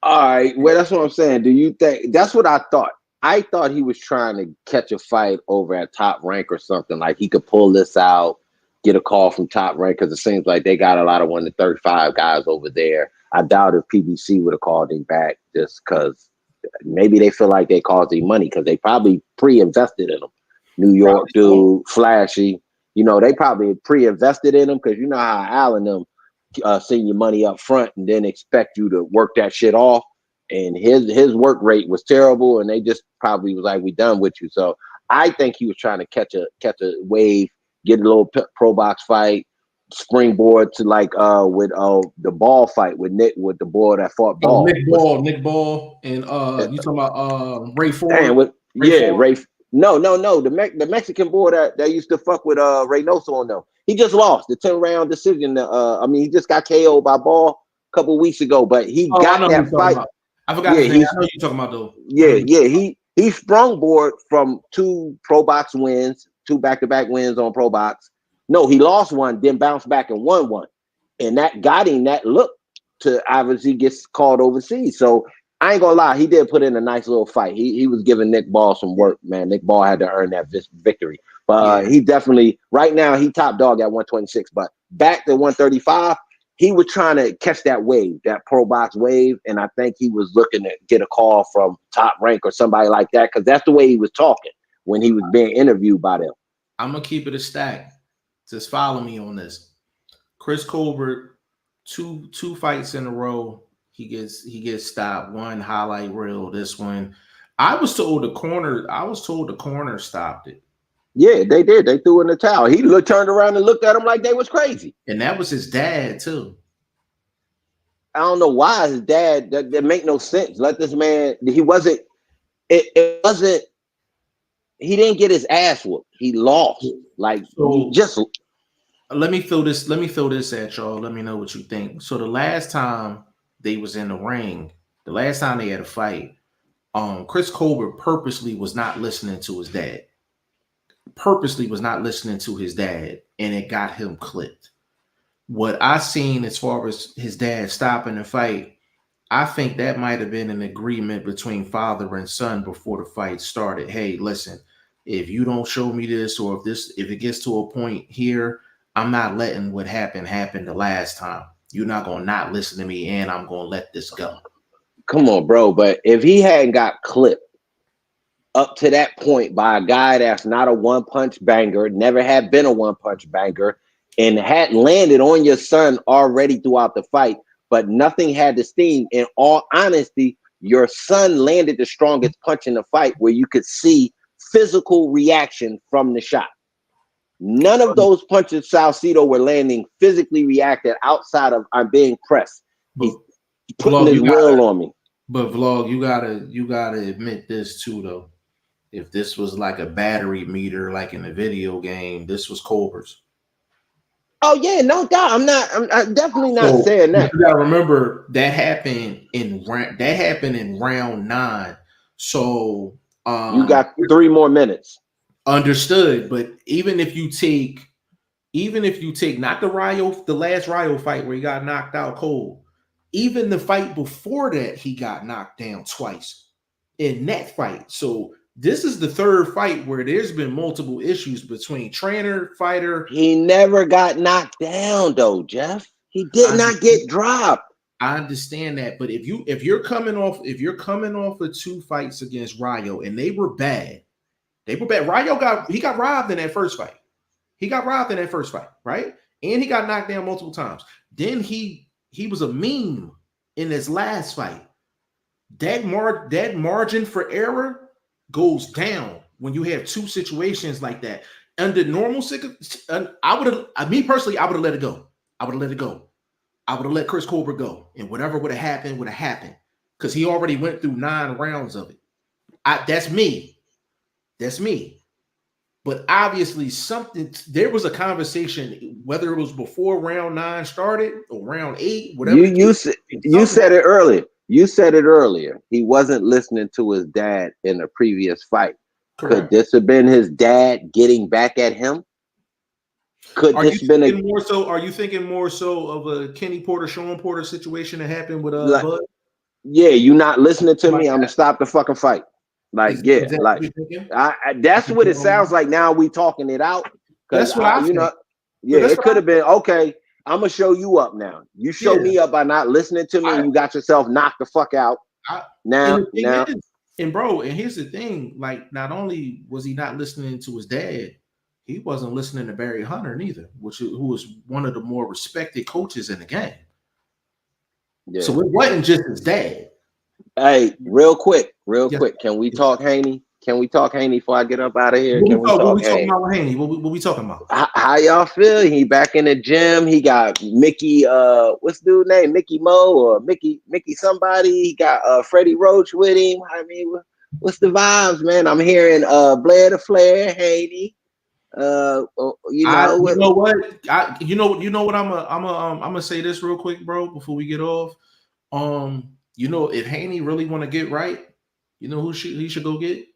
All right, well, that's what I'm saying. Do you think that's what I thought? I thought he was trying to catch a fight over at Top Rank or something. Like he could pull this out, get a call from Top Rank, because it seems like they got a lot of 1 to 35 guys over there. I doubt if PBC would have called him back just because maybe they feel like they causing money because they probably pre-invested in them. New York dude, flashy. You know, they probably pre-invested in them because you know how Al and them send your money up front and then expect you to work that shit off. And his work rate was terrible, and they just probably was like, "We done with you." So I think he was trying to catch a wave, get a little pro box fight, springboard to like with the ball fight with the boy that fought Ball. Nick Ball, and you talking about Ray Ford? And with Ford? Ray. No, the Mexican boy that used to fuck with Reynoso on them. He just lost the 10-round decision. I mean, he just got KO'd by Ball a couple weeks ago, but he got that fight. I forgot his name. I know you're talking about though. He sprung board from 2 pro box wins, 2 back-to-back wins on pro box. No, he lost one, then bounced back and won one. And that got him that look to obviously gets called overseas. So I ain't gonna lie, he did put in a nice little fight. He was giving Nick Ball some work, man. Nick Ball had to earn that victory. But he definitely, right now, he top dog at 126. But back to 135, he was trying to catch that wave, that pro box wave. And I think he was looking to get a call from Top Rank or somebody like that, because that's the way he was talking when he was being interviewed by them. I'm going to keep it a stack. Just follow me on this. Chris Colbert, two fights in a row. He gets stopped. One highlight reel. This one, I was told the corner stopped it. Yeah, they did. They threw in the towel. He turned around and looked at him like they was crazy. And that was his dad too. I don't know why his dad. That make no sense. Let this man. He wasn't. It wasn't. He didn't get his ass whooped. He lost. Like so, just. Let me throw this at y'all. Let me know what you think. So the last time they was in the ring, the last time they had a fight, Chris Colbert purposely was not listening to his dad. And it got him clipped. What I seen as far as his dad stopping the fight, I think that might have been an agreement between father and son before the fight started. Hey, listen, if you don't show me this, or if it gets to a point here, I'm not letting what happened the last time. You're not gonna not listen to me, and I'm gonna let this go. Come on, bro. But if he hadn't got clipped up to that point by a guy that's not a one-punch banger, never had been a one-punch banger, and had landed on your son already throughout the fight, but nothing had the steam. In all honesty, your son landed the strongest punch in the fight where you could see physical reaction from the shot. None of those punches Salcido were landing physically reacted outside of I'm being pressed. He's putting his will on me. But Vlog, you gotta admit this too, though. If this was like a battery meter, like in a video game, this was Colbert's. Oh yeah, no doubt. I'm definitely not saying that. You gotta remember that happened in round 9. So you got 3 more minutes. Understood. But even if you take not the last Rayo fight where he got knocked out cold, even the fight before that, he got knocked down twice in that fight. So this is the 3rd fight where there's been multiple issues between trainer, fighter. He never got knocked down though, Jeff. He did not get dropped. I understand that, but if you're coming off of 2 fights against Rayo and they were bad. Rayo got robbed in that first fight. Right? And he got knocked down multiple times. Then he was a meme in his last fight. That margin for error goes down when you have 2 situations like that. Under normal I would have let it go. I would have let Chris Colbert go, and whatever would have happened because he already went through 9 rounds of it. That's me. But obviously there was a conversation, whether it was before round 9 started or round 8, whatever. You said it earlier. You said it earlier. He wasn't listening to his dad in a previous fight. Correct. Could this have been his dad getting back at him? Are you thinking more so of a Kenny Porter, Sean Porter situation that happened with Bud? Yeah, you not listening to me? I'm gonna stop the fucking fight. Like, that's what it sounds like. Now we talking it out. That's what I think. It could have been okay. I'm gonna show you up now. You show me up by not listening to me, and you got yourself knocked the fuck out. And bro, and here's the thing: like, not only was he not listening to his dad, he wasn't listening to Barry Hunter neither, who was one of the more respected coaches in the game. Yeah. So it wasn't just his dad. Hey, real quick. Can we talk Haney? Can we talk Haney before I get up out of here? What we talking about with Haney? What we talking about? How y'all feel? He back in the gym. He got Mickey, what's the dude name? Mickey Mo or Mickey somebody. He got Freddie Roach with him. I mean, what's the vibes, man? I'm hearing Blair the Flair, Haney. You know what? I'm gonna say this real quick, bro, before we get off. If Haney really want to get right, you know who he should go get?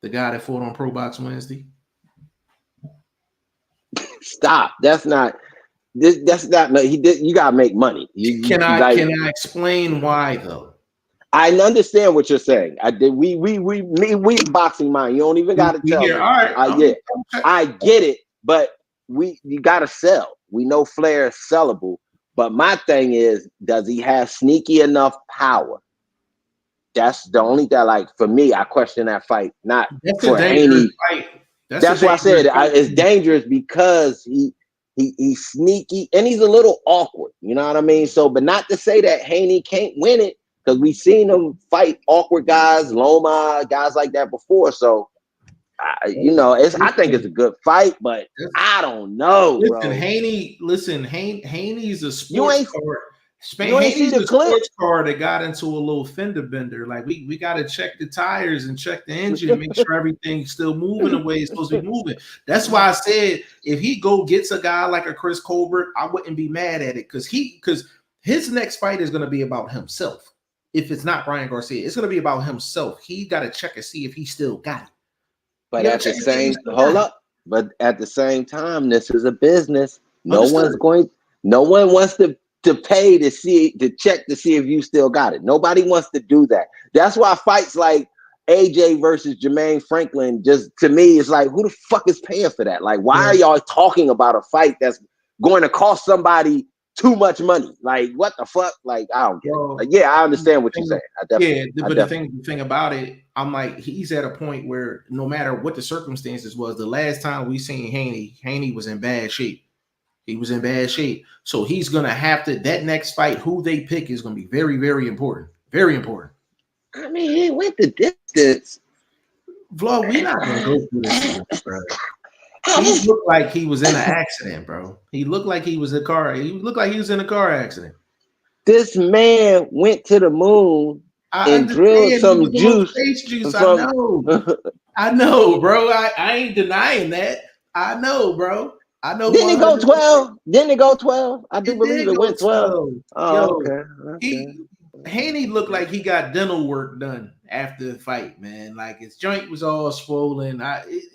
The guy that fought on Pro Box Wednesday. Stop. That's not. He did. You gotta make money. Can I explain why though? I understand what you're saying. We boxing mind. You don't even gotta tell me. All right. I get it, but you gotta sell. We know Flair is sellable, but my thing is, does he have sneaky enough power? That's the only thing. Like for me, I question that fight. Not for Haney. That's why I said it's dangerous because he's sneaky and he's a little awkward. You know what I mean? So, but not to say that Haney can't win it because we've seen him fight awkward guys, Loma, guys like that before. So, I think it's a good fight, but I don't know, bro. Haney's a sports card. Haney's a sports car that got into a little fender bender. Like we got to check the tires and check the engine and make sure everything's still moving the way it's supposed to be moving. That's why I said if he gets a guy like a Chris Colbert, I wouldn't be mad at it because his next fight is going to be about himself. If it's not Brian Garcia, it's going to be about himself. He got to check and see if he still got it. But at the same time, this is a business. No one wants to pay to check to see if you still got it. Nobody wants to do that. That's why fights like AJ versus Jermaine Franklin, just to me, it's like, who the fuck is paying for that? Like, why are y'all talking about a fight that's going to cost somebody too much money? Like, what the fuck? Like, I don't get it. Like, yeah, I understand what you're saying. The thing about it, I'm like, he's at a point where no matter what the circumstances was, the last time we seen Haney was in bad shape. He was in bad shape. So he's going to have to, that next fight, who they pick is going to be very, very important. Very important. I mean, he went the distance. Vlog, we're not going to go through this, bro. He looked like he was in an accident, bro. He looked like he was in a car accident. This man went to the moon and drilled some juice. I know, bro. I ain't denying that. I know, bro. I know. Didn't it go 12? Didn't it go 12? I do believe it went 12. Oh, okay. Haney looked like he got dental work done after the fight, man. Like his joint was all swollen.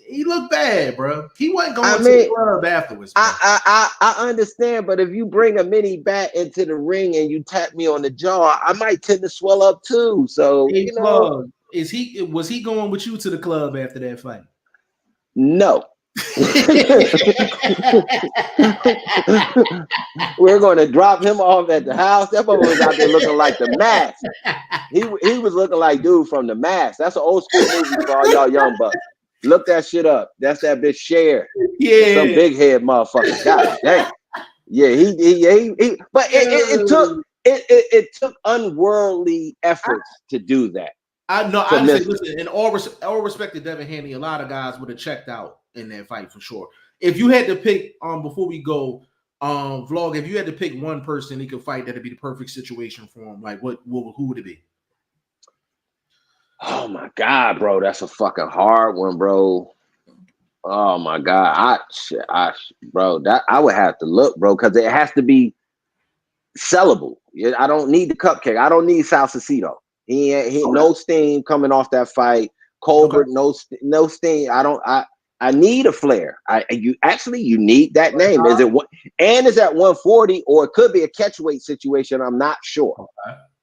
He looked bad, bro. He wasn't going to the club afterwards. I understand, but if you bring a mini bat into the ring and you tap me on the jaw, I might tend to swell up too. So was he going with you to the club after that fight? No. We're going to drop him off at the house. That boy was out there looking like the Mask. He was looking like dude from the Mask. That's an old school movie for all y'all young bucks. Look that shit up. That's that bitch Cher. Yeah, some big head motherfucker. God damn. Yeah, he but it took unworldly efforts to do that. I know. I say, listen, in all respect to Devin Haney, a lot of guys would have checked out in that fight for sure. If you had to pick, before we go, Vlog, if you had to pick one person he could fight that'd be the perfect situation for him, like who would it be? Oh my God, bro, that's a fucking hard one, bro. Oh my God, bro, that I would have to look, bro, because it has to be sellable. I don't need the cupcake. I don't need Salsicito. He no steam coming off that fight. Colbert, no steam. I need a Flair. You need that name. Is it and is at 140, or it could be a catchweight situation? I'm not sure.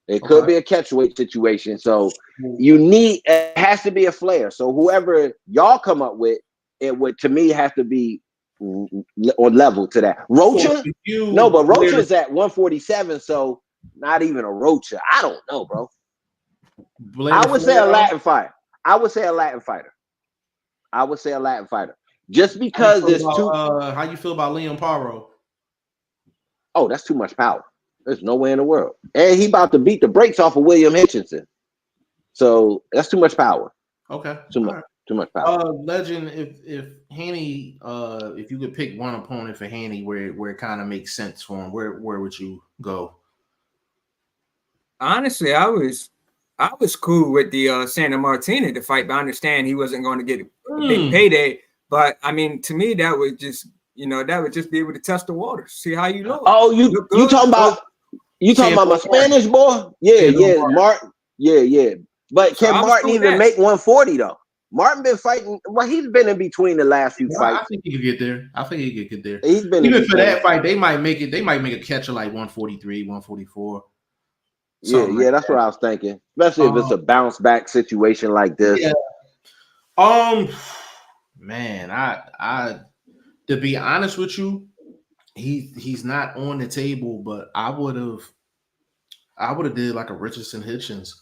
It could be a catchweight situation. So it has to be a Flair. So whoever y'all come up with, it would to me have to be on level to that. Rocha? No, but Rocha's at 147. So Not even a Rocha. I don't know, bro. Blame I it would for say a real. Latin fighter. I would say a Latin fighter. I would say a Latin fighter. Just How you because feel there's two. about how you feel about Liam Paro? Oh, that's too much power. There's no way in the world. And he about to beat the brakes off of William Hitchinson. So that's too much power. Okay. Too All much. right. Too much power. Legend, if Haney, if you could pick one opponent for Haney where it kind of makes sense for him, where would you go? Honestly, I was cool with the Santa Martina to fight, but I understand he wasn't going to get a big payday. But I mean, to me, that would just be able to test the waters, see how you look. Oh, Look you good. talking about Sandor my Martin. Spanish boy? Yeah, Sandor yeah, Martin. Martin. Yeah. But So can I was Martin cool with even that. make 140 though? Martin been fighting. Well, he's been in between the last few Yeah, I fights. think he could get there. I think he could get there. He's been in Even for between. that fight, they might make it. They might make a catch of like 143, 144. Yeah, that's what I was thinking. Especially if it's a bounce back situation like this. Yeah. Man, I to be honest with you, he's not on the table, but I would have did like a Richardson Hitchens.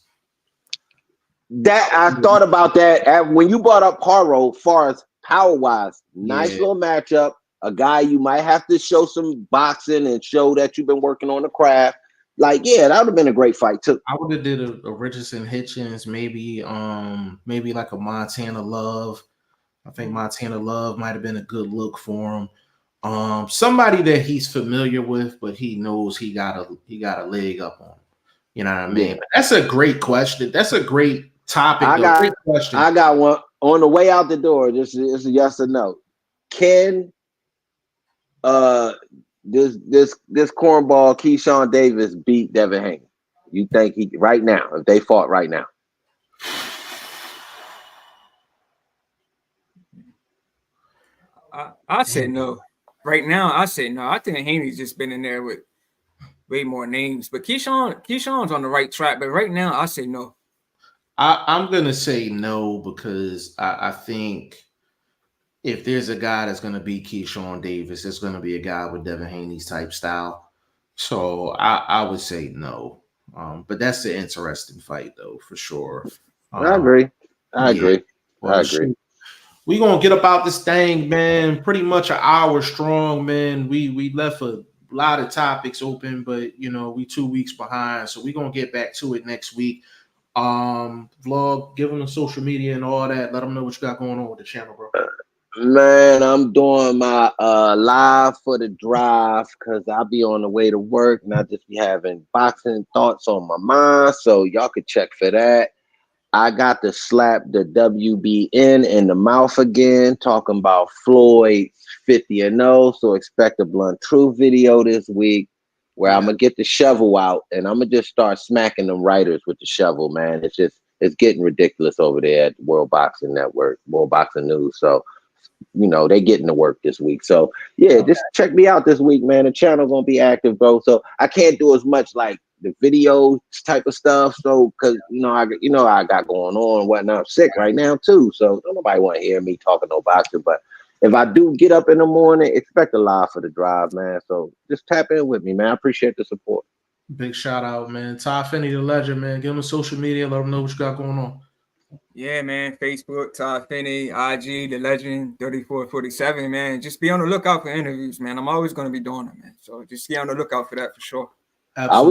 That I thought about that when you brought up Haro, far as power wise, nice little matchup. A guy you might have to show some boxing and show that you've been working on the craft. Like, yeah, that would have been a great fight too. I would have did a Richardson Hitchens, maybe like a Montana Love. I think Montana Love might have been a good look for him. Somebody that he's familiar with, but he knows he got a leg up on him. You know what I mean? Yeah. But that's a great question. That's a great topic. Great question. I got one on the way out the door. This is a yes or no. Can this cornball Keyshawn Davis beat Devin Haney? You think he right now, if they fought right now? I say no. Right now, I say no. I think Haney's just been in there with way more names. But Keyshawn's on the right track. But right now, I say no. I'm gonna say no because I think if there's a guy that's gonna beat Keyshawn Davis, it's gonna be a guy with Devin Haney's type style. So I would say no. But that's an interesting fight though, for sure. I agree. I agree. We gonna get about this thing, man. Pretty much an hour strong, man. We left a lot of topics open, but we 2 weeks behind, so we gonna get back to it next week. Vlog, give them the social media and all that. Let them know what you got going on with the channel, bro. Man, I'm doing my live for the drive because I'll be on the way to work and I just be having boxing thoughts on my mind. So y'all could check for that. I got to slap the WBN in the mouth again, talking about Floyd 50-0. So expect a Blunt Truth video this week where I'm gonna get the shovel out and I'm gonna just start smacking them writers with the shovel, man. It's getting ridiculous over there at World Boxing Network, World Boxing News. So they getting to work this week. So yeah, just check me out this week, man. The channel gonna be active, bro. So I can't do as much like the video type of stuff. So because I got going on and whatnot. I'm sick right now too. So don't nobody want to hear me talking no boxing. But if I do get up in the morning, expect a live for the drive, man. So just tap in with me, man. I appreciate the support. Big shout out, man. Ty Finney, the legend, man. Give him social media. Let them know what you got going on. Yeah, man. Facebook, Todd Finney, IG, the legend, 3447, man. Just be on the lookout for interviews, man. I'm always going to be doing them, man. So just be on the lookout for that for sure. Absolutely.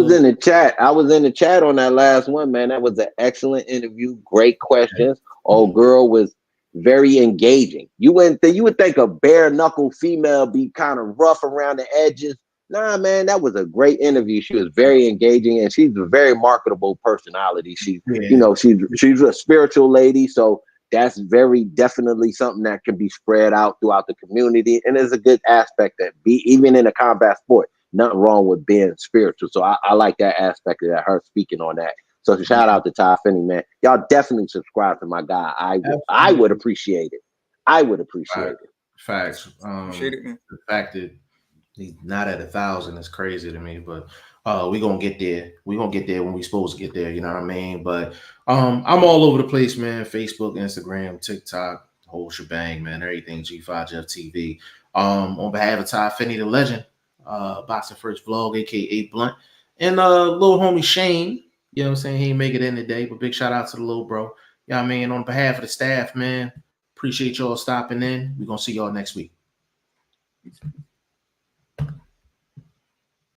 I was in the chat on that last one, man. That was an excellent interview. Great questions. Old girl was very engaging. You would think a bare knuckle female be kind of rough around the edges. Nah, man, that was a great interview. She was very engaging and she's a very marketable personality. She's a spiritual lady. So that's very definitely something that can be spread out throughout the community. And there's a good aspect that even in a combat sport, nothing wrong with being spiritual. So I like that aspect of that, her speaking on that. So shout out to Ty Finney, man. Y'all definitely subscribe to my guy. I would appreciate it. I would appreciate it. Facts. The fact that he's not at 1,000 is crazy to me, but we're gonna get there. We're gonna get there when we're supposed to get there, you know what I mean? But I'm all over the place, man. Facebook, Instagram, TikTok, the whole shebang, man. Everything G5 Jeff TV. On behalf of Ty Finney, the legend, Boxing First Vlog, aka Blunt, And little homie Shane, you know what I'm saying? He ain't make it in today, but big shout out to the little bro. Yeah, I mean, on behalf of the staff, man, appreciate y'all stopping in. We're gonna see y'all next week.